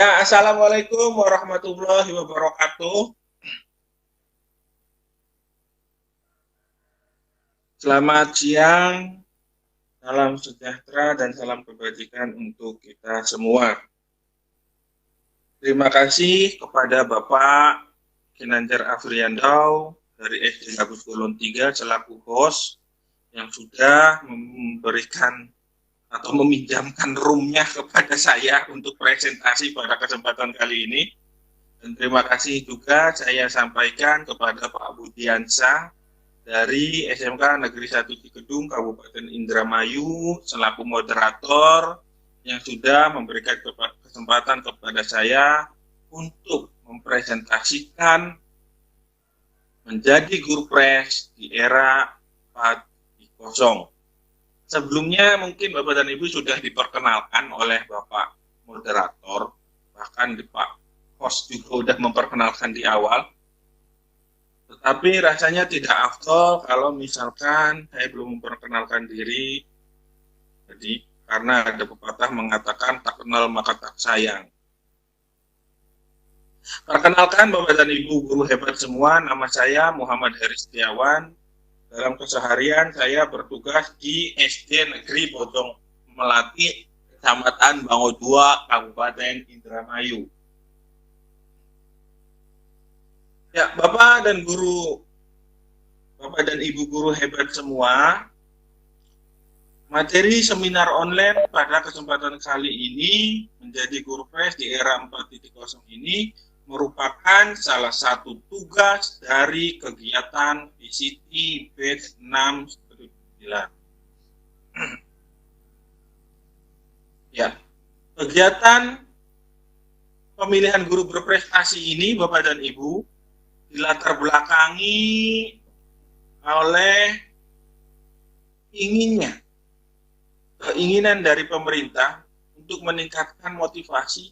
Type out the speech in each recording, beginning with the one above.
Ya, Assalamualaikum warahmatullahi wabarakatuh. Selamat siang, salam sejahtera dan salam kebajikan untuk kita semua. Terima kasih kepada Bapak Ginanjar Afriandau dari SD Agus Golon 3 selaku host yang sudah memberikan atau meminjamkan roomnya kepada saya untuk presentasi pada kesempatan kali ini. Dan terima kasih juga saya sampaikan kepada Pak Budiansa dari SMK Negeri 1 Cikedung Kabupaten Indramayu selaku moderator yang sudah memberikan kesempatan kepada saya untuk mempresentasikan menjadi guru pres di era 4.0. Sebelumnya mungkin Bapak dan Ibu sudah diperkenalkan oleh Bapak moderator, bahkan Pak host juga sudah memperkenalkan di awal. Tetapi rasanya tidak afdol kalau misalkan saya belum memperkenalkan diri. Jadi karena ada pepatah mengatakan tak kenal maka tak sayang. Perkenalkan Bapak dan Ibu guru hebat semua, nama saya Muhammad Heri Setiawan. Dalam keseharian saya bertugas di SD Negeri Bojong Melati, Kecamatan Bango 2, Kabupaten Indramayu. Ya, Bapak dan Ibu guru hebat semua, materi seminar online pada kesempatan kali ini menjadi guru pres di era 4.0 ini merupakan salah satu tugas dari kegiatan VCT Batch 6/9. Ya, kegiatan pemilihan guru berprestasi ini, Bapak dan Ibu, dilatar belakangi oleh keinginan dari pemerintah untuk meningkatkan motivasi,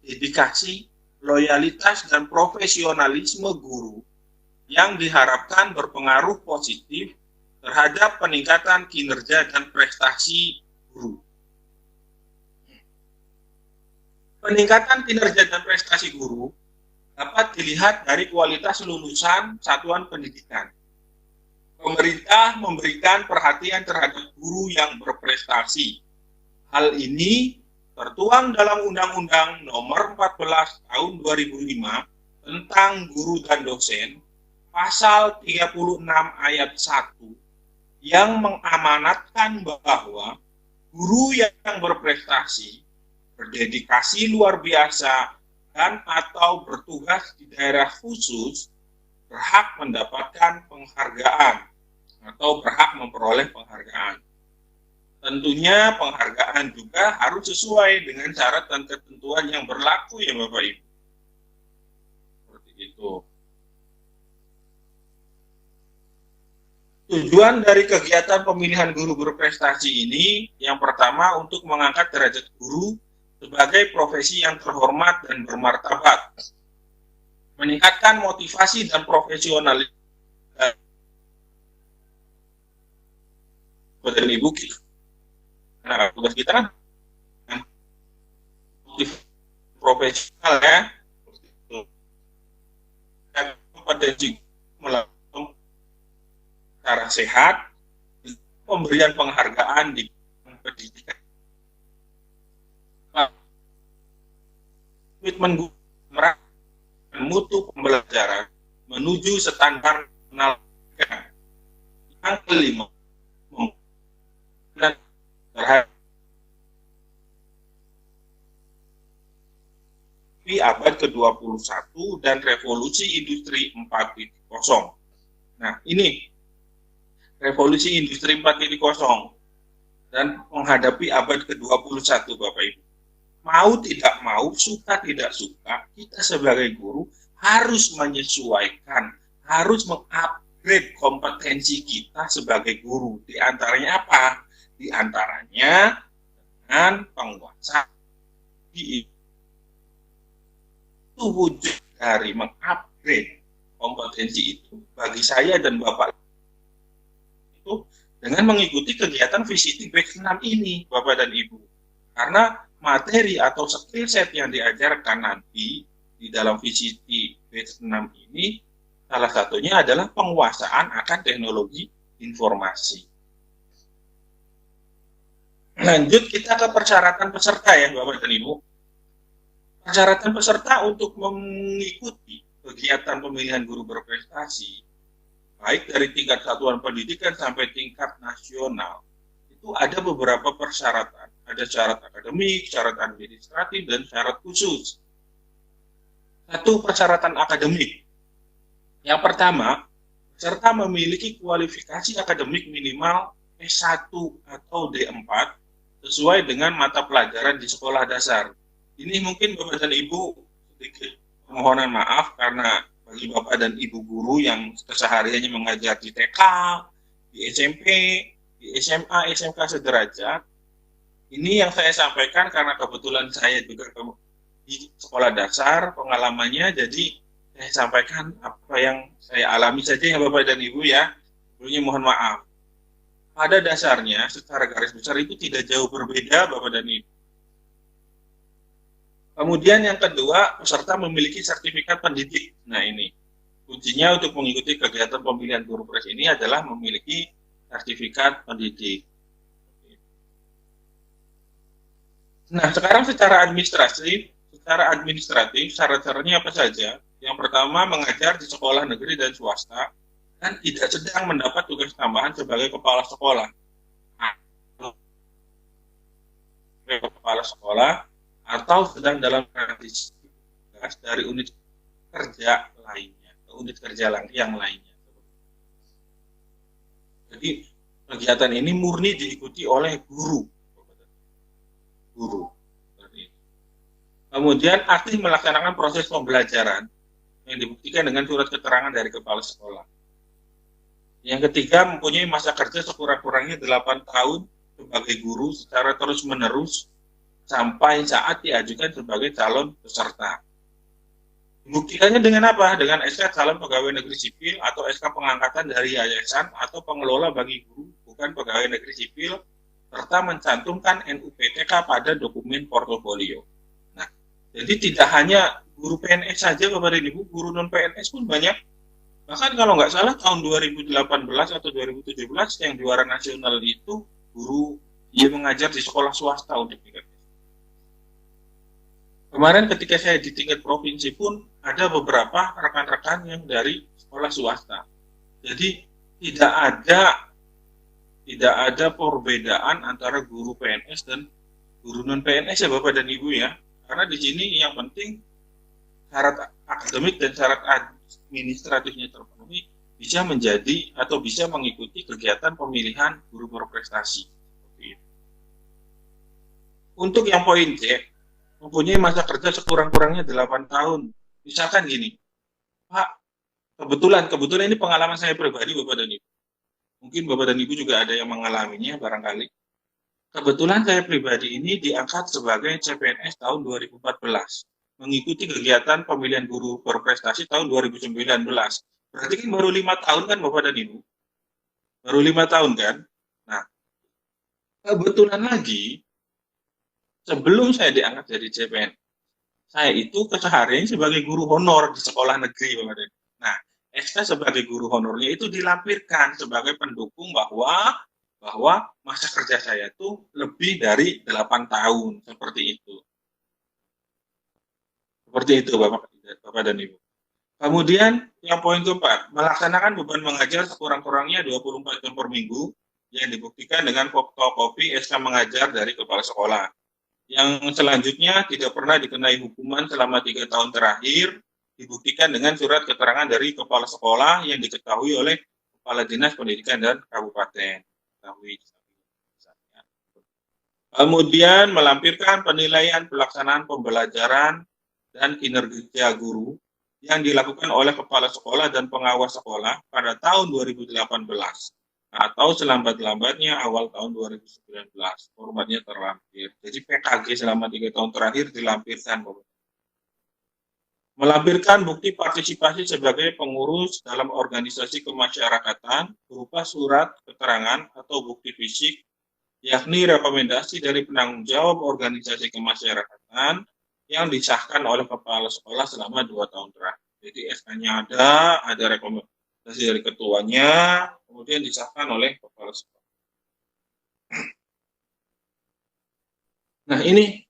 dedikasi, loyalitas, dan profesionalisme guru yang diharapkan berpengaruh positif terhadap peningkatan kinerja dan prestasi guru. Peningkatan kinerja dan prestasi guru dapat dilihat dari kualitas lulusan satuan pendidikan. Pemerintah memberikan perhatian terhadap guru yang berprestasi. Hal ini tertuang dalam Undang-Undang Nomor 14 Tahun 2005 tentang Guru dan Dosen, Pasal 36 Ayat 1, yang mengamanatkan bahwa guru yang berprestasi, berdedikasi luar biasa, dan atau bertugas di daerah khusus berhak mendapatkan penghargaan atau berhak memperoleh penghargaan. Tentunya penghargaan juga harus sesuai dengan syarat dan ketentuan yang berlaku ya Bapak Ibu. Seperti itu. Tujuan dari kegiatan pemilihan guru berprestasi ini yang pertama untuk mengangkat derajat guru sebagai profesi yang terhormat dan bermartabat, meningkatkan motivasi dan profesionalitas dan Ibu kita. Nah, tugas kita kan profesional ya, kompetensi melakukan secara sehat, pemberian penghargaan di pendidikan. Komitmen mutu pembelajaran menuju standar nasional. Yang kelima, dan terhadap abad ke-21 dan revolusi industri 4.0. Nah, ini revolusi industri 4.0 dan menghadapi abad ke-21 Bapak Ibu. Mau tidak mau, suka tidak suka, kita sebagai guru harus menyesuaikan, harus mengupgrade kompetensi kita sebagai guru. Di antaranya apa? Di antaranya dengan penguasaan itu wujud dari mengupgrade kompetensi itu bagi saya dan Bapak itu dengan mengikuti kegiatan VCT Batch 6 ini, Bapak dan Ibu. Karena materi atau skill set yang diajarkan nanti di dalam VCT batch 6 ini salah satunya adalah penguasaan akan teknologi informasi. Lanjut kita ke persyaratan peserta ya Bapak dan Ibu. Persyaratan peserta untuk mengikuti kegiatan pemilihan guru berprestasi, baik dari tingkat satuan pendidikan sampai tingkat nasional, itu ada beberapa persyaratan. Ada syarat akademik, syarat administratif, dan syarat khusus. Satu, persyaratan akademik. Yang pertama, peserta memiliki kualifikasi akademik minimal S1 atau D4 sesuai dengan mata pelajaran di sekolah dasar. Ini mungkin Bapak dan Ibu sedikit permohonan maaf karena bagi Bapak dan Ibu guru yang kesehariannya mengajar di TK, di SMP, di SMA, SMK sederajat, ini yang saya sampaikan karena kebetulan saya juga di sekolah dasar pengalamannya, jadi saya sampaikan apa yang saya alami saja ya Bapak dan Ibu ya. Sebelumnya mohon maaf. Pada dasarnya secara garis besar itu tidak jauh berbeda Bapak dan Ibu. Kemudian yang kedua, peserta memiliki sertifikat pendidik. Nah ini, kuncinya untuk mengikuti kegiatan pemilihan guru pres ini adalah memiliki sertifikat pendidik. Nah sekarang secara administratif syarat-syaratnya apa saja? Yang pertama, mengajar di sekolah negeri dan swasta dan tidak sedang mendapat tugas tambahan sebagai kepala sekolah. Kepala sekolah atau sedang dalam transisi dari unit kerja lainnya ke unit kerja yang lainnya. Jadi kegiatan ini murni diikuti oleh guru. Kemudian aktif melaksanakan proses pembelajaran yang dibuktikan dengan surat keterangan dari kepala sekolah. Yang ketiga, mempunyai masa kerja sekurang-kurangnya 8 tahun sebagai guru secara terus-menerus sampai saat diajukan sebagai calon peserta. Buktikannya dengan apa? Dengan SK calon pegawai negeri sipil atau SK pengangkatan dari yayasan atau pengelola bagi guru bukan pegawai negeri sipil, serta mencantumkan NUPTK pada dokumen portofolio. Nah, jadi tidak hanya guru PNS saja Bapak dan Ibu, guru non PNS pun banyak. Bahkan kalau nggak salah tahun 2018 atau 2017 yang juara nasional itu guru dia mengajar di sekolah swasta untuk tingkat. Kemarin ketika saya di tingkat provinsi pun ada beberapa rekan-rekan yang dari sekolah swasta. Jadi tidak ada perbedaan antara guru PNS dan guru non PNS ya Bapak dan Ibu ya. Karena di sini yang penting syarat akademik dan syarat administratifnya terpenuhi bisa menjadi atau bisa mengikuti kegiatan pemilihan guru berprestasi. Untuk yang poin C, mempunyai masa kerja sekurang-kurangnya 8 tahun. Misalkan gini, Pak, kebetulan ini pengalaman saya pribadi Bapak dan Ibu. Mungkin Bapak dan Ibu juga ada yang mengalaminya barangkali. Kebetulan saya pribadi ini diangkat sebagai CPNS tahun 2014. Mengikuti kegiatan pemilihan guru berprestasi tahun 2019. Berarti kan baru 5 tahun kan Bapak dan Ibu? Baru 5 tahun kan? Nah, kebetulan lagi, sebelum saya diangkat jadi CPNS, saya itu keseharian sebagai guru honor di sekolah negeri, Bapak dan Ibu. Nah, SK sebagai guru honornya itu dilampirkan sebagai pendukung bahwa masa kerja saya itu lebih dari 8 tahun, seperti itu. Seperti itu, Bapak dan Ibu. Kemudian, yang poin keempat, melaksanakan beban mengajar sekurang-kurangnya 24 jam per minggu, yang dibuktikan dengan fotokopi SK mengajar dari kepala sekolah. Yang selanjutnya tidak pernah dikenai hukuman selama 3 tahun terakhir, dibuktikan dengan surat keterangan dari kepala sekolah yang diketahui oleh Kepala Dinas Pendidikan dan Kabupaten. Kemudian melampirkan penilaian pelaksanaan pembelajaran dan kinerja guru yang dilakukan oleh kepala sekolah dan pengawas sekolah pada tahun 2018. Atau selambat-lambatnya awal tahun 2019, formatnya terlampir. Jadi PKG selama 3 tahun terakhir dilampirkan. Melampirkan bukti partisipasi sebagai pengurus dalam organisasi kemasyarakatan berupa surat keterangan atau bukti fisik yakni rekomendasi dari penanggung jawab organisasi kemasyarakatan yang disahkan oleh kepala sekolah selama 2 tahun terakhir. Jadi SK-nya ada rekomendasi dari ketuanya, kemudian disahkan oleh kepala sekolah. Nah, ini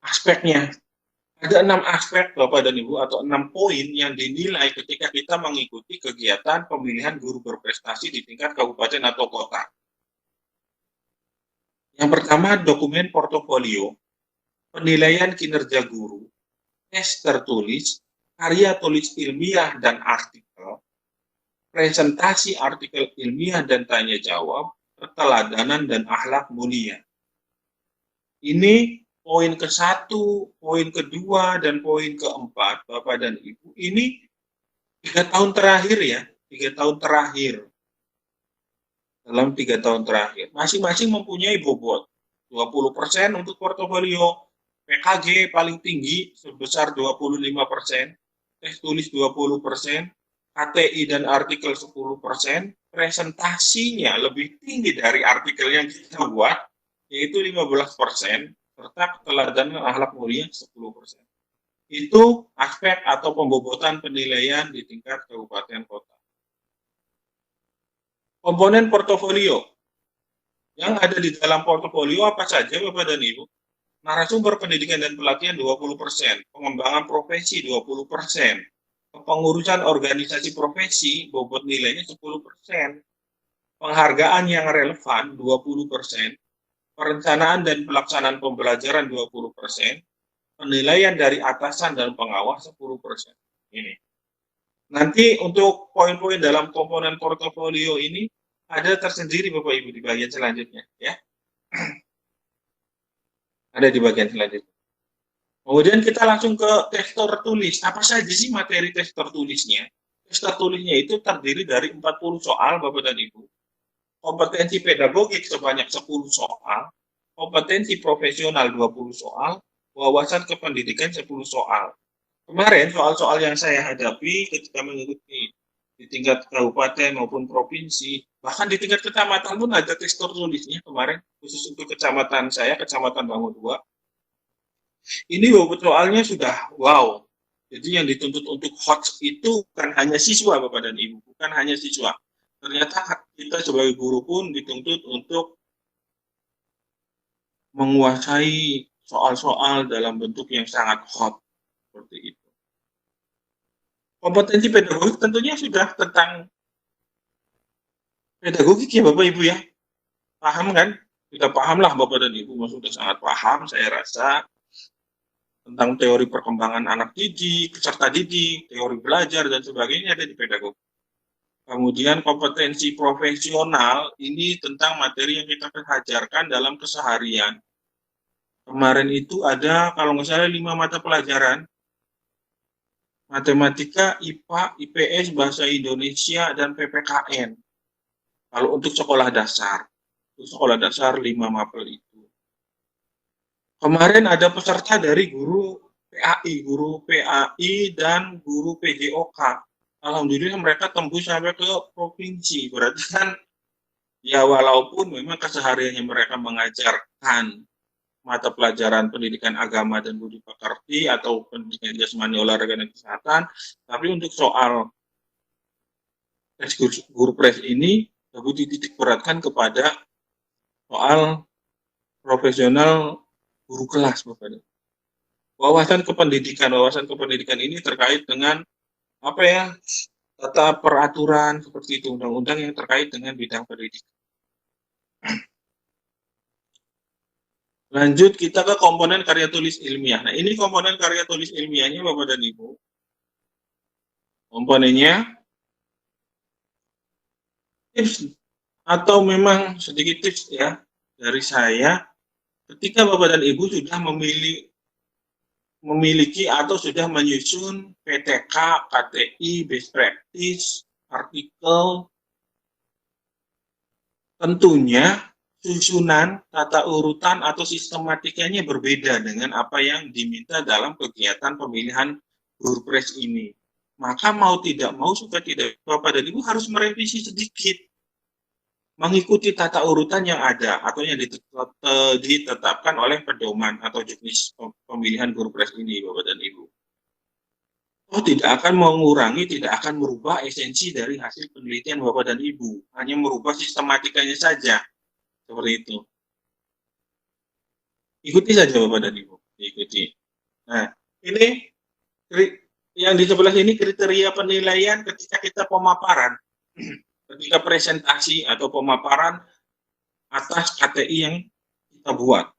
aspeknya. Ada 6 aspek, Bapak dan Ibu, atau 6 poin yang dinilai ketika kita mengikuti kegiatan pemilihan guru berprestasi di tingkat kabupaten atau kota. Yang pertama, dokumen portofolio, penilaian kinerja guru, tes tertulis, karya tulis ilmiah dan artikel, presentasi artikel ilmiah dan tanya jawab, keteladanan dan akhlak mulia. Ini poin ke-1, poin kedua, dan poin keempat, Bapak dan Ibu, ini 3 tahun terakhir ya, 3 tahun terakhir. Dalam 3 tahun terakhir. Masing-masing mempunyai bobot. 20% untuk portofolio, PKG paling tinggi sebesar 25%, tes tulis 20%, KTI dan artikel 10%, presentasinya lebih tinggi dari artikel yang kita buat, yaitu 15%, serta keteladanan akhlak mulia 10%. Itu aspek atau pembobotan penilaian di tingkat kabupaten kota. Komponen portofolio. Yang ada di dalam portofolio apa saja, Bapak dan Ibu? Narasumber pendidikan dan pelatihan 20%, pengembangan profesi 20%, kepengurusan organisasi profesi bobot nilainya 10%, penghargaan yang relevan 20%, perencanaan dan pelaksanaan pembelajaran 20%, penilaian dari atasan dan pengawas 10%. Ini. Nanti untuk poin-poin dalam komponen portofolio ini ada tersendiri Bapak Ibu di bagian selanjutnya ya. Ada di bagian selanjutnya. Kemudian kita langsung ke tes tertulis. Apa saja sih materi tes tertulisnya? Tes tertulisnya itu terdiri dari 40 soal Bapak dan Ibu. Kompetensi pedagogik sebanyak 10 soal, kompetensi profesional 20 soal, wawasan kependidikan 10 soal. Kemarin soal-soal yang saya hadapi ketika mengikuti di tingkat kabupaten maupun provinsi, bahkan di tingkat kecamatan pun ada tes tertulisnya kemarin, khusus untuk kecamatan saya, Kecamatan Bangu 2. Ini bobot soalnya sudah wow. Jadi yang dituntut untuk hot itu bukan hanya siswa Bapak dan Ibu, bukan hanya siswa. Ternyata kita sebagai guru pun dituntut untuk menguasai soal-soal dalam bentuk yang sangat hot seperti itu. Kompetensi pedagogik tentunya sudah tentang pedagogik ya Bapak Ibu ya. Paham kan? Sudah paham lah Bapak dan Ibu, sudah sangat paham saya rasa tentang teori perkembangan anak didik, peserta didik, teori belajar dan sebagainya ada di pedagogik. Kemudian kompetensi profesional ini tentang materi yang kita ajarkan dalam keseharian. Kemarin itu ada kalau nggak salah 5 mata pelajaran. Matematika, IPA, IPS, Bahasa Indonesia, dan PPKN. Kalau untuk sekolah dasar. Untuk sekolah dasar 5 mapel itu. Kemarin ada peserta dari guru PAI dan guru PJOK. Alhamdulillah mereka tembus sampai ke provinsi. Berarti kan ya walaupun memang kesehariannya mereka mengajarkan mata pelajaran pendidikan agama dan budi pekerti atau pendidikan jasmani olahraga dan kesehatan, tapi untuk soal tes guru pres ini lebih dititik beratkan kepada soal profesional guru kelas Bapak. Wawasan kependidikan ini terkait dengan apa ya, tata peraturan seperti itu, undang-undang yang terkait dengan bidang pendidikan. Lanjut kita ke komponen karya tulis ilmiah. Nah ini komponen karya tulis ilmiahnya Bapak dan Ibu. Komponennya tips atau memang sedikit tips ya dari saya. Ketika Bapak dan Ibu sudah memiliki atau sudah menyusun PTK, KTI, best practice, artikel, tentunya susunan, tata urutan, atau sistematikanya berbeda dengan apa yang diminta dalam kegiatan pemilihan guru pres ini. Maka mau tidak mau, suka tidak, Bapak dan Ibu harus merevisi sedikit. mengikuti tata urutan yang ada atau yang ditetapkan oleh pedoman atau juknis pemilihan guru pres ini, Bapak dan Ibu. Tidak akan mengurangi, tidak akan merubah esensi dari hasil penelitian Bapak dan Ibu. Hanya merubah sistematikanya saja. Seperti itu. Ikuti saja Bapak dan Ibu. Ikuti. Nah, ini yang di sebelah ini kriteria penilaian ketika kita pemaparan. Ketika presentasi atau pemaparan atas KTI yang kita buat.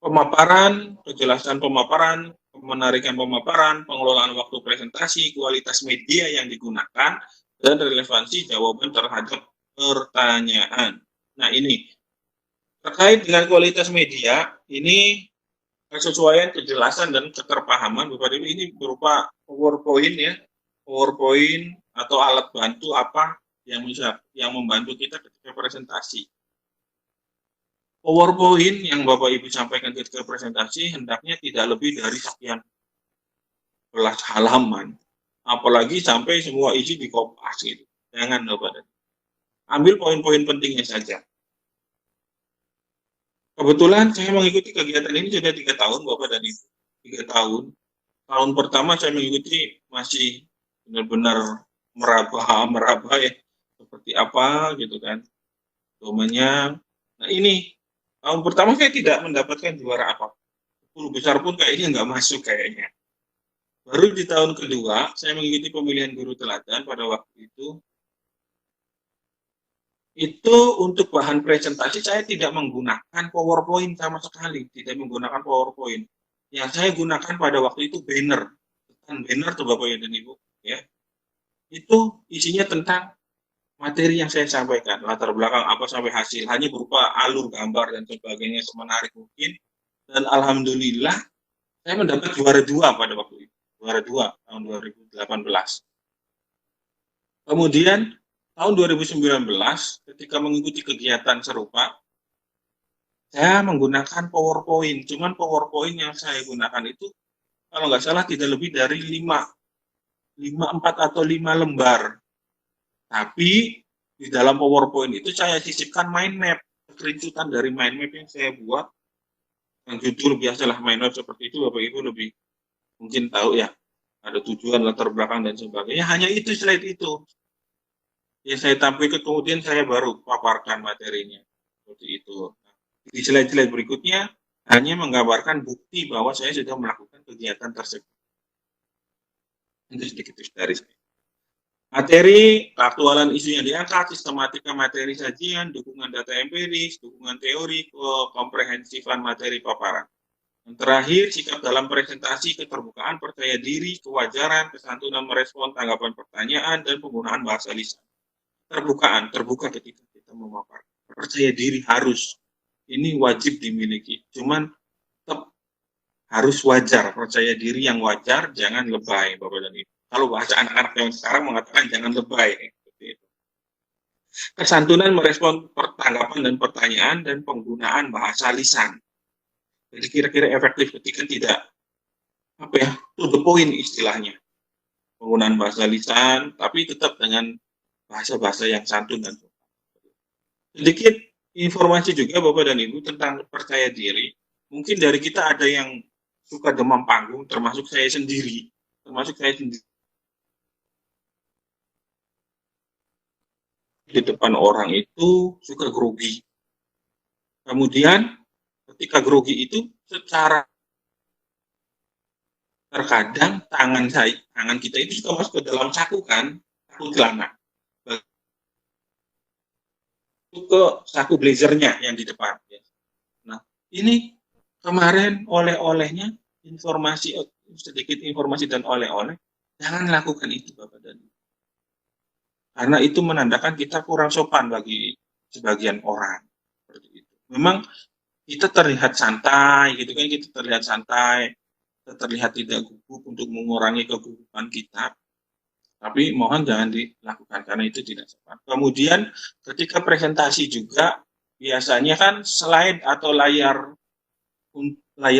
Pemaparan, kejelasan pemaparan, menarikan pemaparan, pengelolaan waktu presentasi, kualitas media yang digunakan, dan relevansi jawaban terhadap pertanyaan. Nah, ini terkait dengan kualitas media, ini kesesuaian, kejelasan, dan keterpahaman Bapak Ibu ini berupa PowerPoint ya, PowerPoint atau alat bantu apa yang membantu kita ketika presentasi. PowerPoint yang Bapak Ibu sampaikan ketika presentasi hendaknya tidak lebih dari sekian belas halaman, apalagi sampai semua isi dikopas gitu. Jangan Bapak. Ambil poin-poin pentingnya saja. Kebetulan saya mengikuti kegiatan ini sudah 3 tahun Bapak dan Ibu. 3 tahun. Tahun pertama saya mengikuti masih benar-benar meraba ya, seperti apa gitu kan domainnya. Nah ini tahun pertama saya tidak mendapatkan juara apa, 10 besar pun kayaknya nggak masuk kayaknya. Baru di tahun kedua saya mengikuti pemilihan guru teladan pada waktu itu untuk bahan presentasi saya tidak menggunakan PowerPoint sama sekali, tidak menggunakan PowerPoint. Yang saya gunakan pada waktu itu banner tuh Bapak dan Ibu ya. Itu isinya tentang materi yang saya sampaikan, latar belakang apa sampai hasil, hanya berupa alur gambar dan sebagainya semenarik mungkin. Dan alhamdulillah saya mendapat juara 2 pada waktu itu, juara 2 tahun 2018. Kemudian tahun 2019 ketika mengikuti kegiatan serupa, saya menggunakan PowerPoint. Cuman PowerPoint yang saya gunakan itu kalau nggak salah tidak lebih dari 4 atau 5 lembar. Tapi di dalam PowerPoint itu saya sisipkan mind map, kerincutan dari mind map yang saya buat. Yang judul biasalah mind map seperti itu, Bapak Ibu lebih mungkin tahu ya. Ada tujuan, latar belakang, dan sebagainya. Hanya itu, slide itu. Ya saya tampilkan, kemudian saya baru paparkan materinya. Seperti itu. Di slide-slide berikutnya, hanya menggambarkan bukti bahwa saya sudah melakukan kegiatan tersebut. Itu sedikit dari saya. Materi, aktualan isu yang diangkat, sistematika materi sajian, dukungan data empiris, dukungan teori, komprehensifan materi paparan. Yang terakhir, sikap dalam presentasi, keterbukaan, percaya diri, kewajaran, kesantunan merespon tanggapan pertanyaan, dan penggunaan bahasa lisan. Terbuka ketika kita memaparkan. Percaya diri harus, ini wajib dimiliki. Cuman tetap harus wajar, percaya diri yang wajar, jangan lebay, Bapak dan Ibu. Kalau bahasa anak-anak yang sekarang mengatakan jangan lebay. Seperti itu. Kesantunan merespon tanggapan dan pertanyaan dan penggunaan bahasa lisan. Jadi kira-kira efektif ketika tidak to the point istilahnya. Penggunaan bahasa lisan, tapi tetap dengan bahasa-bahasa yang santun dan sopan. Sedikit informasi juga Bapak dan Ibu tentang percaya diri. Mungkin dari kita ada yang suka demam panggung, termasuk saya sendiri. Di depan orang itu suka grogi. Kemudian ketika grogi itu secara terkadang tangan kita itu suka masuk ke dalam saku celana. Ke saku blazernya yang di depan. Nah, ini kemarin oleh-olehnya sedikit informasi dan oleh-oleh, jangan lakukan itu Bapak dan Ibu. Karena itu menandakan kita kurang sopan bagi sebagian orang. Seperti itu. Memang kita terlihat santai, gitu kan, kita terlihat tidak gugup untuk mengurangi kegugupan kita. Tapi mohon jangan dilakukan karena itu tidak sopan. Kemudian ketika presentasi juga biasanya kan slide atau layar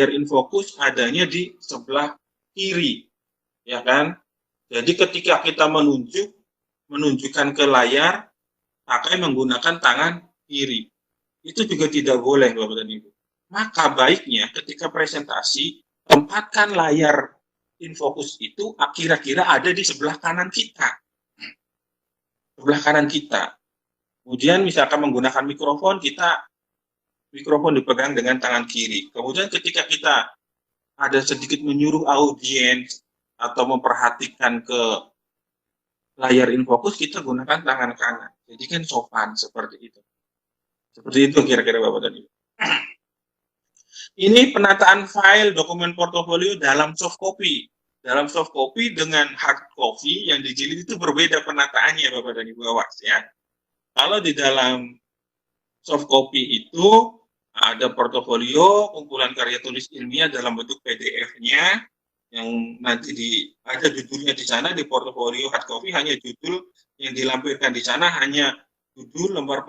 infokus adanya di sebelah kiri, ya kan? Jadi ketika kita menunjukkan ke layar, pakai menggunakan tangan kiri. Itu juga tidak boleh, Bapak dan Ibu. Maka baiknya ketika presentasi, tempatkan layar InFocus itu kira-kira ada di sebelah kanan kita. Sebelah kanan kita. Kemudian misalkan menggunakan mikrofon, mikrofon dipegang dengan tangan kiri. Kemudian ketika kita ada sedikit menyuruh audiens atau memperhatikan ke layar InFocus, kita gunakan tangan kanan. Jadi kan sopan seperti itu. Seperti itu kira-kira Bapak dan Ibu. Ini penataan file dokumen portofolio dalam soft copy. Dalam soft copy dengan hard copy yang dijilid itu berbeda penataannya Bapak dan Ibu, awas ya. Kalau di dalam soft copy itu ada portofolio, kumpulan karya tulis ilmiah dalam bentuk PDF-nya yang nanti ada judulnya di sana. Di portofolio hard copy hanya judul yang dilampirkan di sana, hanya judul, lembar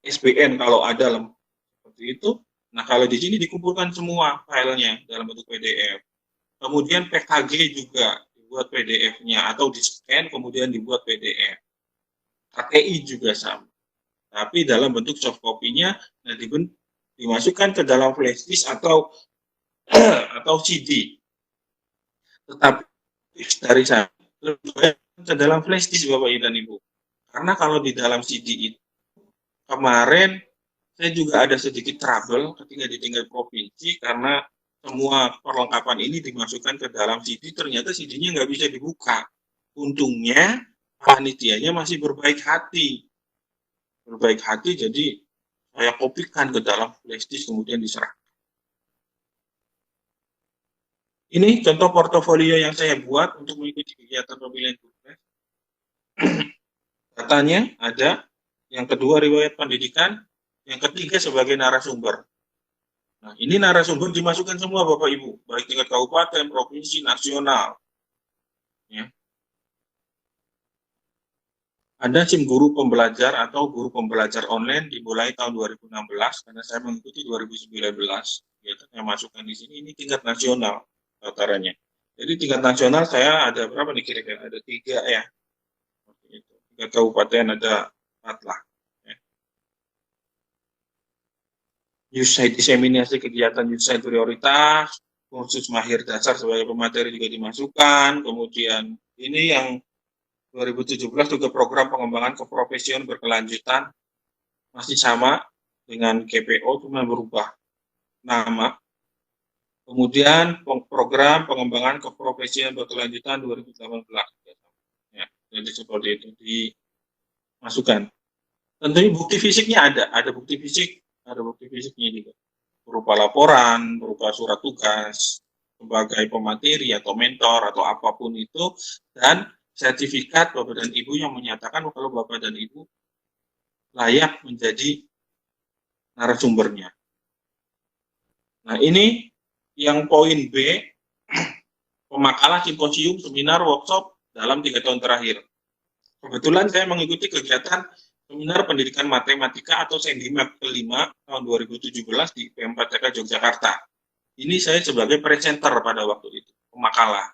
SBN kalau ada seperti itu. Nah, kalau di sini dikumpulkan semua filenya dalam bentuk PDF. Kemudian PKG juga dibuat PDF-nya atau di-scan kemudian dibuat PDF. KTI juga sama. Tapi dalam bentuk soft copy-nya dimasukkan ke dalam flash disk atau CD. Tetapi dari saya ke dalam flash disk Bapak dan Ibu. Karena kalau di dalam CD itu kemarin saya juga ada sedikit trouble ketika di tingkat provinsi karena semua perlengkapan ini dimasukkan ke dalam CD, ternyata CD-nya nggak bisa dibuka. Untungnya panitianya masih berbaik hati. Jadi saya kopikan ke dalam flash disk kemudian diserahkan. Ini contoh portofolio yang saya buat untuk mengikuti kegiatan pemilihan tugas. Datanya ada. Yang kedua riwayat pendidikan, yang ketiga sebagai narasumber. Nah, ini narasumber dimasukkan semua Bapak Ibu, baik tingkat kabupaten, provinsi, nasional. Ya. Ada SIM guru pembelajar atau guru pembelajar online dimulai tahun 2016 karena saya mengikuti 2019. Ya, saya masukkan di sini, ini tingkat nasional tatarannya. Jadi tingkat nasional saya ada berapa nih kira-kira? Ada 3 ya. Tingkat kabupaten ada 4 lah. Ya. Youth diseminasi kegiatan youth prioritas, kursus mahir dasar sebagai pemateri juga dimasukkan. Kemudian ini yang 2017 juga program pengembangan keprofesian berkelanjutan masih sama dengan KPO, cuma berubah nama. Kemudian program pengembangan keprofesian berkelanjutan 2018. Ya, jadi seperti itu dimasukkan. Tentunya bukti fisiknya ada bukti fisiknya juga. Berupa laporan, berupa surat tugas, sebagai pemateri atau mentor atau apapun itu, dan sertifikat Bapak dan Ibu yang menyatakan kalau Bapak dan Ibu layak menjadi narasumbernya. Nah, ini yang poin B, pemakalah, simposium, seminar, workshop dalam 3 tahun terakhir. Kebetulan saya mengikuti kegiatan seminar pendidikan matematika atau Sendimat kelima tahun 2017 di PM4TK Yogyakarta. Ini saya sebagai presenter pada waktu itu, pemakalah.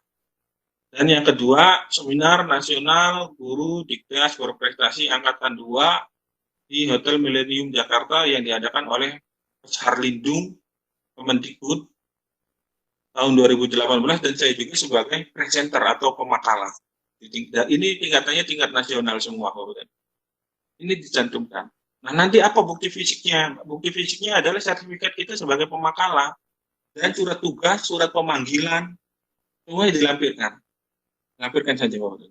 Dan yang kedua, seminar nasional guru Dikdas berprestasi angkatan 2 di Hotel Millennium Jakarta yang diadakan oleh Harlindung Kemendikbud tahun 2018 dan saya juga sebagai presenter atau pemakalah. Ini tingkatannya tingkat nasional semua, Bapak. Ini dicantumkan. Nah, nanti apa bukti fisiknya? Bukti fisiknya adalah sertifikat kita sebagai pemakalah dan surat tugas, surat pemanggilan, semua dilampirkan. Lampirkan saja, Bapak.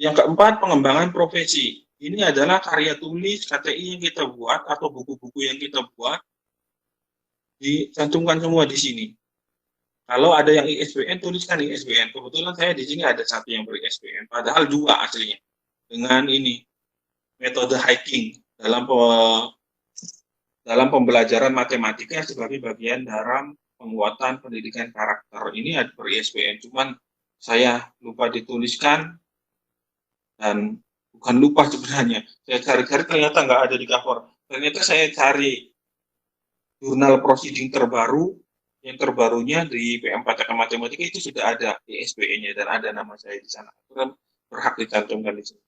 Yang keempat, pengembangan profesi. Ini adalah karya tulis KTI yang kita buat atau buku-buku yang kita buat, dicantumkan semua di sini. Kalau ada yang ISBN, tuliskan ISBN. Kebetulan saya di sini ada 1 yang ber-ISBN, padahal 2 aslinya. Dengan ini metode hiking dalam pembelajaran matematika sebagai bagian dalam penguatan pendidikan karakter. Ini ada ber-ISBN, cuman saya lupa dituliskan dan bukan lupa sebenarnya. Saya cari-cari ternyata nggak ada di cover. Ternyata saya cari jurnal proceeding terbaru, yang terbarunya di PM4TK Matematika itu sudah ada ISBN-nya dan ada nama saya di sana. berhak dicantumkan di sini.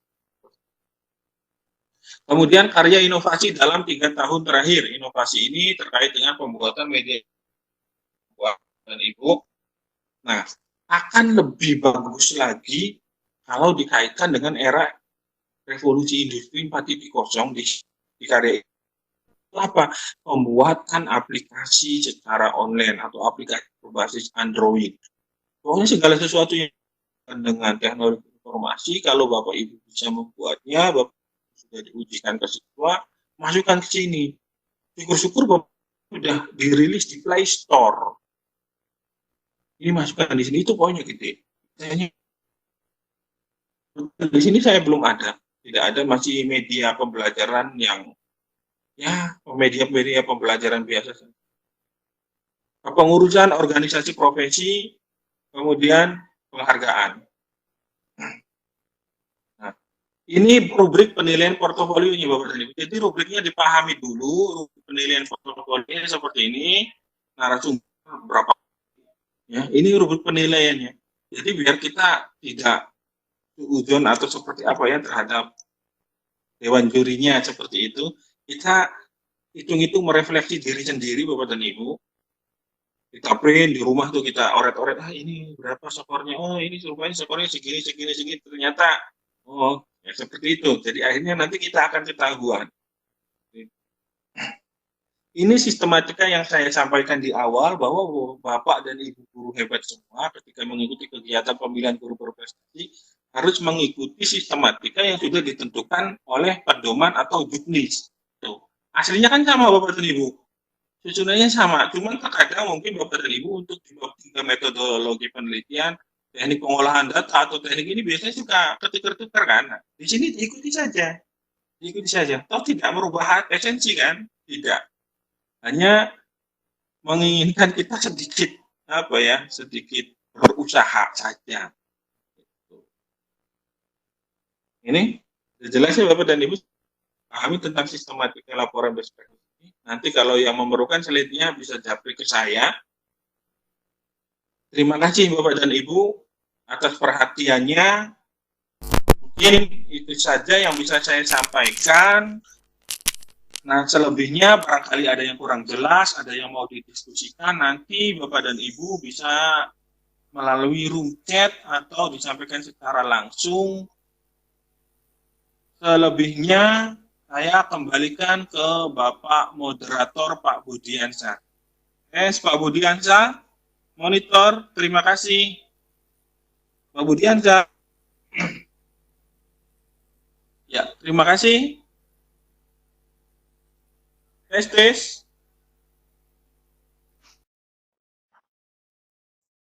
Kemudian karya inovasi dalam 3 tahun terakhir. Inovasi ini terkait dengan pembuatan media dan Ibu. Nah, akan lebih bagus lagi kalau dikaitkan dengan era revolusi industri 4.0 di karya apa? Pembuatan aplikasi secara online atau aplikasi berbasis Android. Pokoknya segala sesuatu yang dengan teknologi informasi, kalau Bapak Ibu bisa membuatnya, Bapak sudah diujikan ke siswa, masukkan ke sini. Syukur-syukur Bapak sudah dirilis di Play Store. Ini masukkan di sini, itu pokoknya gitu. Kayaknya di sini saya belum ada, tidak ada, masih media pembelajaran yang ya media pembelajaran biasa. Pengurusan organisasi profesi, kemudian penghargaan. Nah, ini rubrik penilaian portofolionya Bapak dan Ibu. Jadi rubriknya dipahami dulu, rubrik penilaian portofolio seperti ini, narasumber berapa ya, ini rubrik penilaiannya. Jadi biar kita tidak suudzon atau seperti apa ya terhadap dewan jurinya seperti itu, kita hitung-hitung merefleksi diri sendiri Bapak dan Ibu. Kita print di rumah tuh, kita oret-oret, ini berapa skornya, oh ini rupanya skornya segini, ternyata oh ya seperti itu. Jadi akhirnya nanti kita akan ketahuan. Ini sistematika yang saya sampaikan di awal, bahwa Bapak dan Ibu guru hebat semua ketika mengikuti kegiatan pemilihan guru berprestasi harus mengikuti sistematika yang sudah ditentukan oleh pedoman atau juknis. Tuh. Aslinya kan sama Bapak dan Ibu. Susunannya sama, cuman terkadang mungkin Bapak dan Ibu untuk di bab 3 metodologi penelitian, teknik pengolahan data atau teknik ini biasanya suka ketukar-tukar kan. Nah, di sini diikuti saja. Toh tidak merubah esensi kan? Tidak. Hanya menginginkan kita sedikit sedikit berusaha saja. Ini jelas ya Bapak dan Ibu pahami tentang sistematika laporan best practice ini. Nanti kalau yang memerlukan slide-nya bisa japri ke saya. Terima kasih Bapak dan Ibu atas perhatiannya. Mungkin itu saja yang bisa saya sampaikan. Nah, selebihnya barangkali ada yang kurang jelas, ada yang mau didiskusikan, nanti Bapak dan Ibu bisa melalui room chat atau disampaikan secara langsung. Selebihnya saya kembalikan ke Bapak Moderator Pak Budiansyah. Pak Budiansyah, monitor, terima kasih. Pak Budiansyah. Ya, terima kasih. Tes.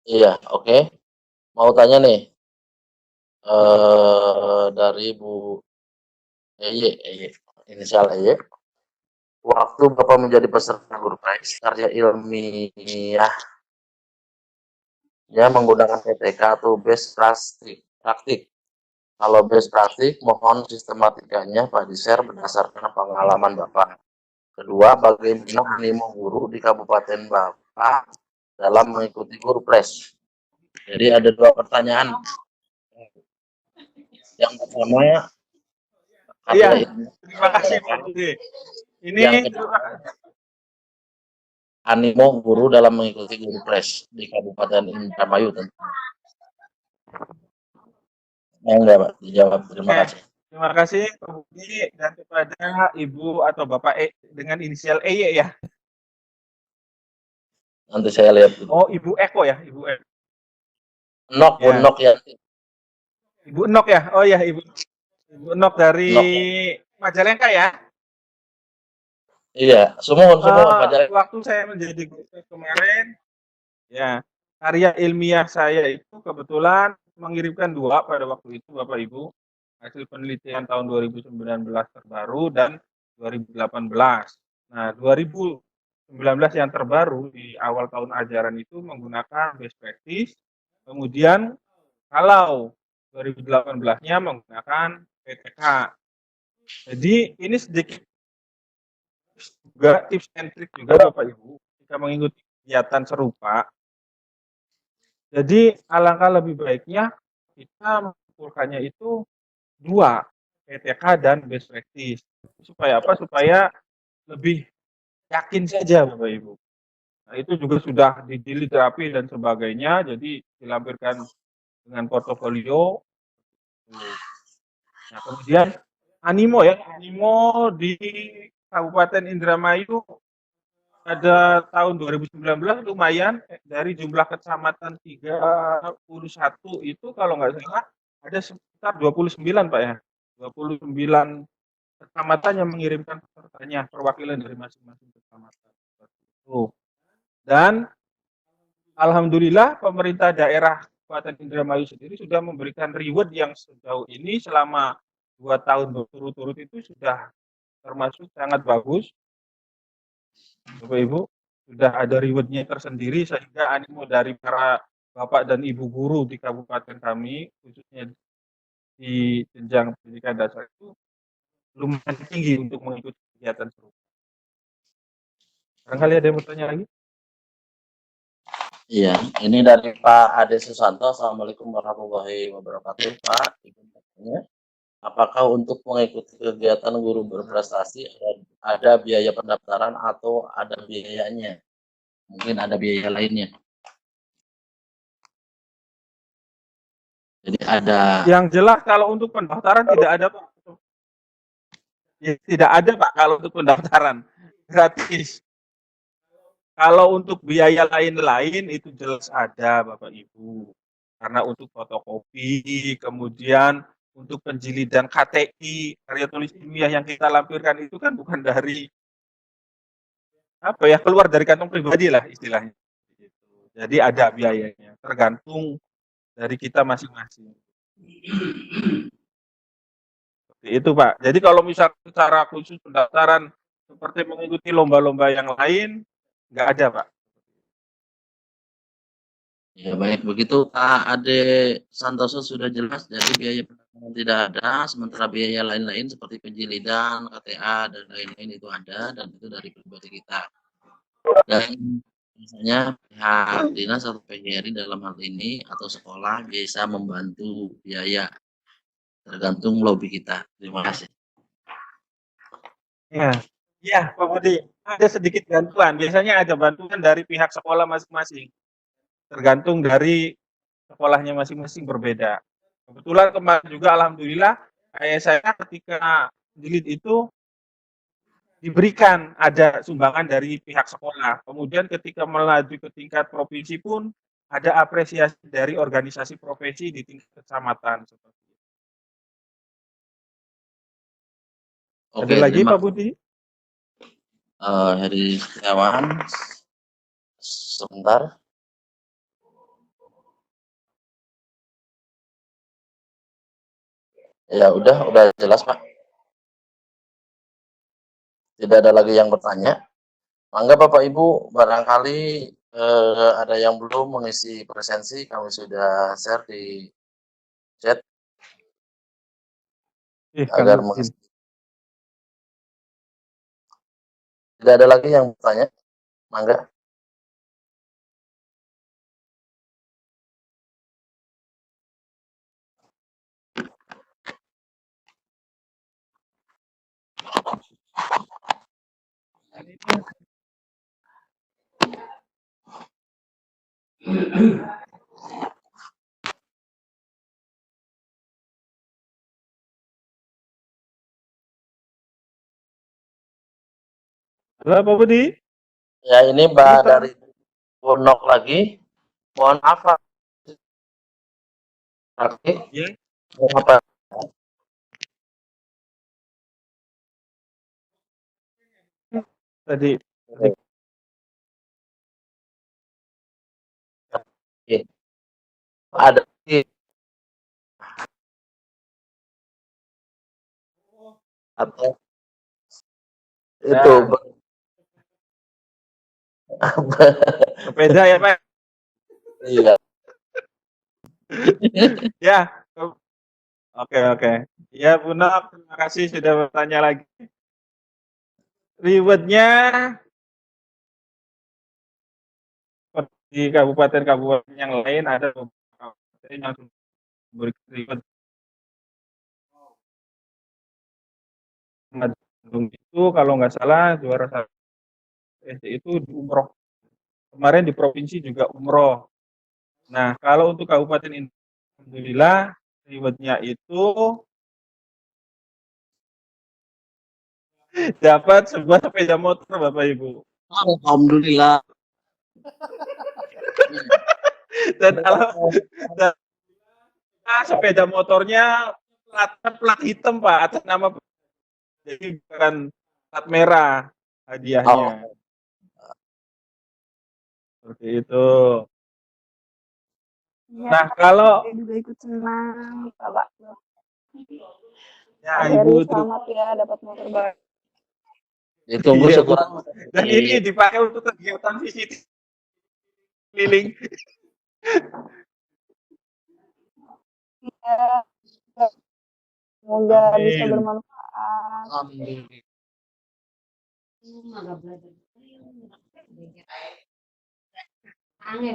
Iya, oke. Mau tanya nih, dari Bu EY, inisial EY. Waktu Bapak menjadi peserta Gurpress, karya ilmiah ya menggunakan PTK atau best praktik. Kalau best praktik, mohon sistematikanya Pak di-share berdasarkan pengalaman Bapak. Kedua, bagaimana animo guru di Kabupaten Bapak dalam mengikuti Gurpress? Jadi ada 2 pertanyaan. Yang pertama, iya, terima kasih Pak Budi. Ini yang kedua, animo guru dalam mengikuti Gurpress di Kabupaten Indramayu tentunya. Enggak, Pak, dijawab. Terima kasih. Terima kasih Pak Budi dan kepada Ibu atau Bapak dengan inisial EY ya. Nanti saya lihat dulu. Oh, Ibu Eko ya, Ibu Eko. Nok, ya. Nok ya. Ibu Nok ya. Oh ya, Ibu Nok dari Majalengka ya. Iya, semua Majalengka. Waktu saya menjadi guru kemarin, ya karya ilmiah saya itu kebetulan mengirimkan 2 pada waktu itu Bapak Ibu, hasil penelitian tahun 2019 terbaru dan 2018. Nah, 2019 yang terbaru di awal tahun ajaran itu menggunakan best practice, kemudian kalau 2018-nya menggunakan PTK. Jadi ini sedikit juga tips and trick juga Bapak Ibu jika mengikuti kegiatan serupa. Jadi alangkah lebih baiknya kita mengukurkannya itu dua, PTK dan best practice. Supaya apa? Supaya lebih yakin saja Bapak Ibu. Nah, itu juga sudah dijilid rapi dan sebagainya, jadi dilampirkan dengan portofolio. Nah, kemudian animo ya, animo di Kabupaten Indramayu pada tahun 2019 lumayan dari jumlah kecamatan 31 itu kalau nggak salah ada sekitar 29 Pak ya. 29 kecamatan yang mengirimkan pesertanya, perwakilan dari masing-masing kecamatan. Dan alhamdulillah pemerintah daerah Kabupaten Indramayu sendiri sudah memberikan reward yang sejauh ini selama 2 tahun berturut-turut itu sudah termasuk sangat bagus. Bapak Ibu, sudah ada rewardnya tersendiri sehingga animo dari para Bapak dan Ibu guru di kabupaten kami, khususnya di jenjang pendidikan dasar itu lumayan tinggi untuk mengikuti kegiatan serupa. Barangkali ada yang bertanya lagi? Iya, ini dari Pak Ade Susanto. Assalamualaikum warahmatullahi wabarakatuh, Pak. Apakah untuk mengikuti kegiatan guru berprestasi ada biaya pendaftaran atau ada biayanya? Mungkin ada biaya lainnya. Jadi ada. Yang jelas kalau untuk pendaftaran tidak ada Pak. Ya, tidak ada Pak kalau untuk pendaftaran. Gratis. Kalau untuk biaya lain-lain itu jelas ada Bapak Ibu. Karena untuk fotokopi, kemudian untuk penjilidan KTI, karya tulis ilmiah yang kita lampirkan itu kan bukan dari apa ya, keluar dari kantong pribadi lah istilahnya. Jadi ada biayanya, tergantung dari kita masing-masing. Seperti itu Pak. Jadi kalau misal secara khusus pendaftaran seperti mengikuti lomba-lomba yang lain, nggak ada Pak. Ya baik, begitu Pak Ade Santoso sudah jelas. Jadi biaya pendaftaran tidak ada, sementara biaya lain-lain seperti penjilidan, KTA dan lain-lain itu ada, dan itu dari pribadi kita. Dan misalnya pihak dinas atau PGRI dalam hal ini atau sekolah bisa membantu biaya tergantung lobby kita. Terima kasih. Ya, ya Pak Budi, ada sedikit bantuan. Biasanya ada bantuan dari pihak sekolah masing-masing. Tergantung dari sekolahnya masing-masing berbeda. Kebetulan kemarin juga alhamdulillah kayak saya ketika jilid itu diberikan ada sumbangan dari pihak sekolah. Kemudian ketika melaju ke tingkat provinsi pun ada apresiasi dari organisasi profesi di tingkat kecamatan. Oke, Ada lagi terima Pak Budi? Heri Setiawan. Sebentar. Ya udah jelas Pak. Tidak ada lagi yang bertanya. Mangga Bapak Ibu, barangkali ada yang belum mengisi presensi, kami sudah share di chat agar mengisi. Tidak ada lagi yang bertanya, mangga. Halo Pak Budi? Ya ini Mbak dari Ponok lagi. Mohon maaf Pak. Oke. Ya. Apa? Tadi. Oke. Ada atau itu Sepeda ya Pak? Iya. Ya. Oke. Ya Bu Nok, terima kasih sudah bertanya lagi. Rewardnya di kabupaten-kabupaten yang lain ada beberapa kabupaten yang memberi reward Bandung itu kalau nggak salah juara satu SD itu di umroh. Kemarin di provinsi juga umroh. Nah, kalau untuk kabupaten ini, alhamdulillah rewardnya itu dapat sebuah sepeda motor Bapak Ibu. Alhamdulillah. Dan, dan sepeda motornya plat hitam Pak atas nama, jadi bukan plat merah hadiahnya. Oh, Seperti itu. Ya, Nah, kalau saya juga ikut senang, Bapak. ya Pak Ibu Heri, terus selamat ya dapat motor baru. ditunggu iya, Bu. syukuran. Dan ini dipakai untuk kegiatan visit keliling. Ya, semoga bisa Amin. bermanfaat. Alhamdulillah.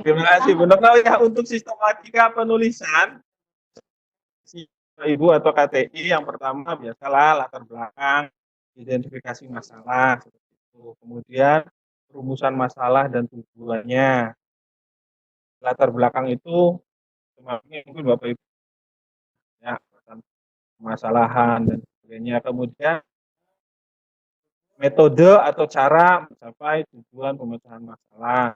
Terima kasih Bu Nurul ya untuk sistematika penulisan Ibu atau KTI. Yang pertama biasalah latar belakang, identifikasi masalah seperti itu. Kemudian rumusan masalah dan tujuannya. Latar belakang itu mungkin Bapak Ibu ya, permasalahan dan sebagainya. Kemudian metode atau cara mencapai tujuan pemecahan masalah.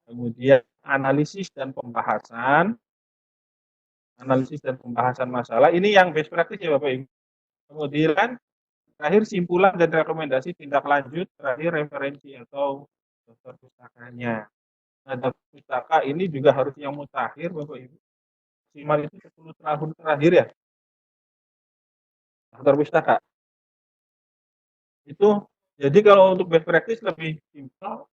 Kemudian analisis dan pembahasan masalah. Ini yang best practice ya Bapak Ibu. Kemudian terakhir simpulan dan rekomendasi tindak lanjut, terakhir referensi atau daftar pustakanya. Nah, daftar pustaka ini juga harus yang mutakhir Bapak Ibu. Maksimal itu 10 tahun terakhir ya. Daftar pustaka. Itu jadi kalau untuk best practice lebih simpel.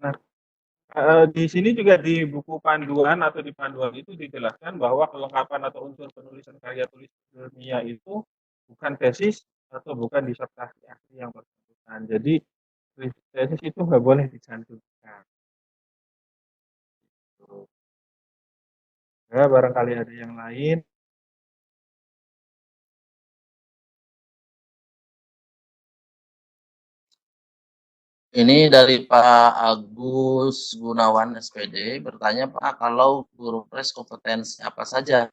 Nah, di sini juga di buku panduan atau di panduan itu dijelaskan bahwa kelengkapan atau unsur penulisan karya tulis ilmiah itu bukan tesis atau bukan disertasi ahli yang bersangkutan. Jadi tesis itu nggak boleh dicantumkan. Ya, barangkali ada yang lain. Ini dari Pak Agus Gunawan SPD bertanya, Pak, kalau guru pres kompetensi apa saja?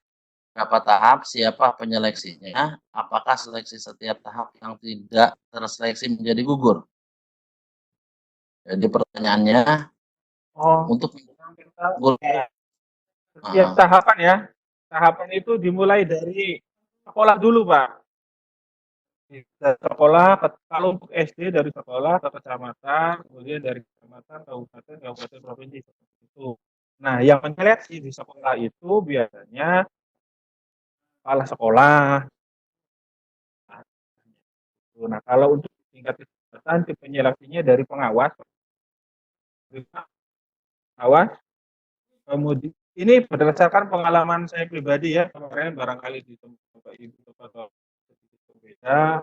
Berapa tahap? Siapa penyeleksinya? Apakah seleksi setiap tahap yang tidak terseleksi menjadi gugur? Jadi pertanyaannya Oh, untuk guru, ya. Setiap tahapan ya. Tahapan itu dimulai dari sekolah dulu, Pak. Dari sekolah, kalau untuk SD dari sekolah ke kecamatan, kemudian dari kecamatan, kabupaten, kabupaten provinsi seperti itu. Nah, yang menyeleksi di sekolah itu biasanya kepala sekolah. Nah, kalau untuk tingkat kecamatan, penyeleksinya dari pengawas, pengawas. Kemudian ini berdasarkan pengalaman saya pribadi ya, kemarin barangkali di tempat ibu atau berbeda,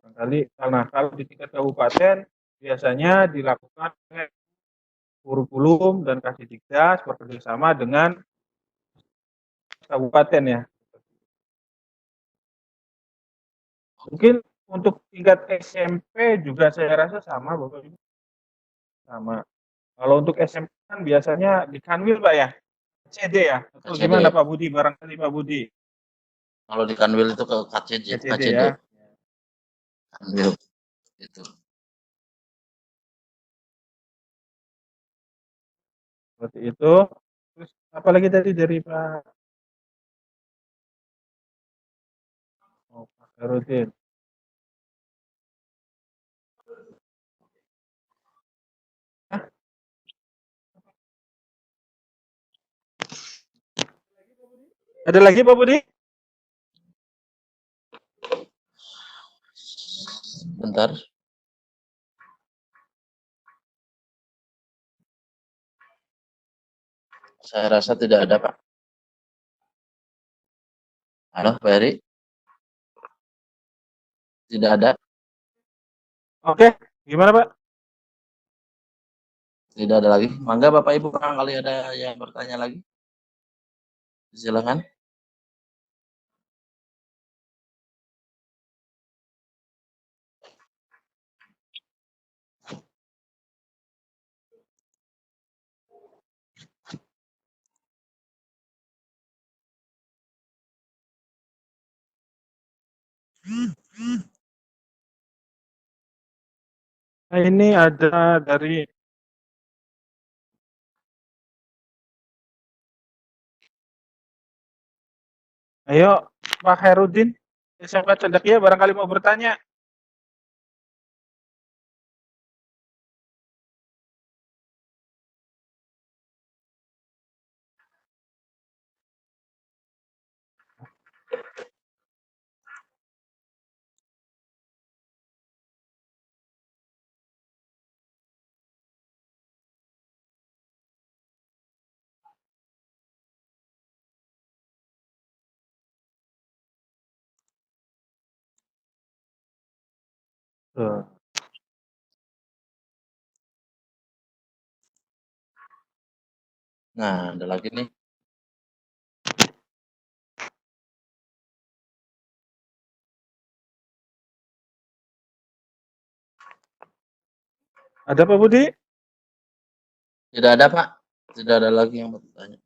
barangkali karena kalau di tingkat kabupaten biasanya dilakukan kurikulum dan kasih dikdas bekerjasama dengan kabupaten ya. Mungkin untuk tingkat SMP juga saya rasa sama Bapak Ibu. Sama. Kalau untuk SMP kan biasanya di Kanwil Pak ya, CD ya. Atau KCD. gimana Pak Budi? Barangkali Pak Budi. Kalau di Kanwil itu ke KCD, KCD ya. Kanwil itu. Seperti itu. Terus apalagi tadi dari Pak Pak Karudin. Ada lagi Pak Budi? Bentar. Saya rasa tidak ada, Pak. Halo, Pak Heri? Tidak ada. Oke, gimana Pak? Tidak ada lagi. Mangga Bapak Ibu barangkali ada yang bertanya lagi. Silakan. Nah, ini ada dari ayo Pak Herudin SMK Cendekia barangkali mau bertanya. Tuh. Nah, ada lagi nih. Ada Pak Budi? Tidak ada, Pak. Tidak ada lagi yang bertanya.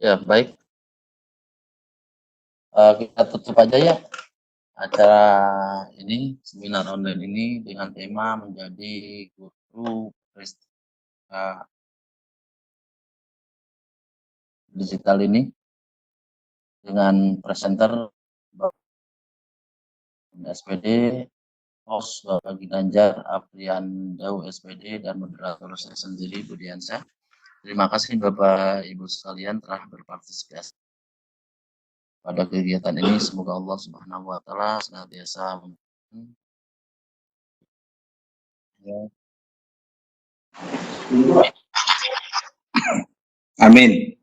Ya, baik. Kita tutup aja ya acara ini, seminar online ini dengan tema menjadi guru digital ini dengan presenter SPD, host Bapak Ginanjar Apriandau SPD dan moderator saya sendiri Budiansyah. Terima kasih Bapak Ibu sekalian telah berpartisipasi pada kegiatan ini. Semoga Allah Subhanahu wa taala senantiasa Amin.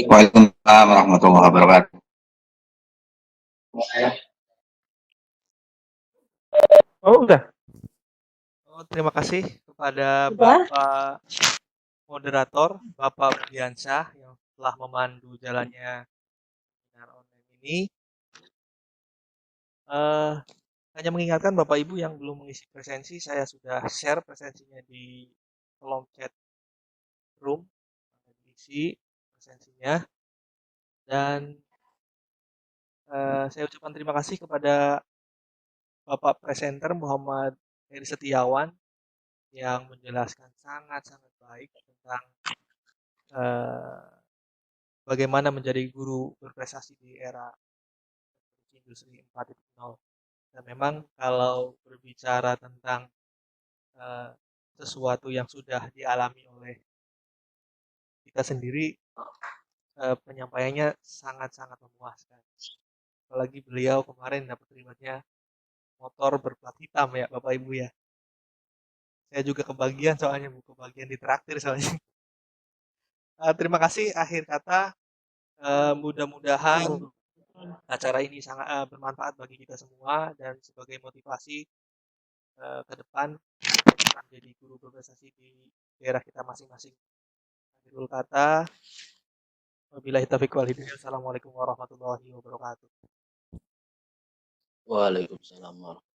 Waalaikumsalam warahmatullahi wabarakatuh. Oh, udah. Oh, terima kasih kepada Udah. Bapak moderator, Bapak Budiansyah yang telah memandu jalannya seminar online ini. Hanya mengingatkan Bapak Ibu yang belum mengisi presensi, saya sudah share presensinya di kolom chat room, diisi presensinya. Dan saya ucapkan terima kasih kepada Bapak presenter Muhammad Heri Setiawan yang menjelaskan sangat-sangat baik tentang bagaimana menjadi guru berprestasi di era industri 4.0. Dan memang kalau berbicara tentang uh, sesuatu yang sudah dialami oleh kita sendiri, penyampaiannya sangat-sangat memuaskan. Apalagi beliau kemarin dapat rewardnya motor berplat hitam ya Bapak Ibu ya. Saya juga kebagian soalnya, kebagian ditraktir soalnya. Terima kasih, akhir kata mudah-mudahan acara ini sangat bermanfaat bagi kita semua dan sebagai motivasi ke depan menjadi guru berprestasi di daerah kita masing-masing. Akhirul kata, wabillahi taufiq wal hidayah. Assalamualaikum warahmatullahi wabarakatuh. Waalaikumsalam warahmatullahi wabarakatuh.